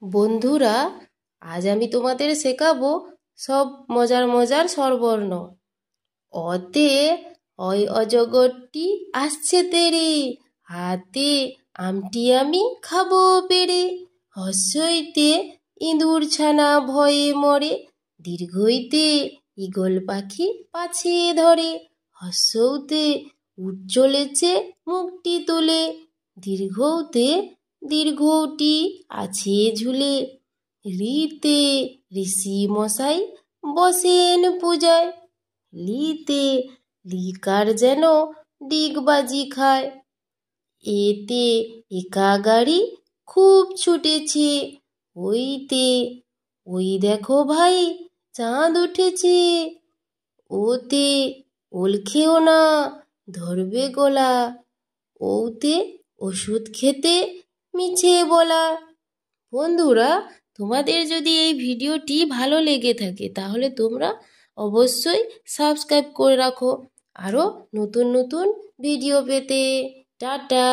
বন্ধুরা, আজ আমি তোমাদের শেখাবো সব মজার মজার স্বরবর্ণ। অতে অয় অজগরটি আসছে তেরে, হাতে আমটি আমি খাবো পেরে। হস্যইতে ইঁদুর ছানা ভয়ে মরে, দীর্ঘইতে ঈগল পাখি পাছে ধরে। হস্যৌতে উট চলেছে মুখটি তুলে, দীর্ঘৌতে দীর্ঘটি আছে ঝুলে। রিতে ঋষি মশাই বসেন পূজায়, লিতে লিকার যেন ডিগবাজি খায়। এতে একা গাড়ি খুব ছুটেছে, ওইতে ওই দেখো ভাই চাঁদ উঠেছে। ওতে ওল খেও না ধরবে গলা, ওতে ওষুধ খেতে মিছে বলা। বন্ধুরা, তোমাদের যদি এই ভিডিওটি ভালো লেগে থাকে তাহলে তোমরা অবশ্যই সাবস্ক্রাইব করে রাখো আরও নতুন নতুন ভিডিও পেতে। টাটা।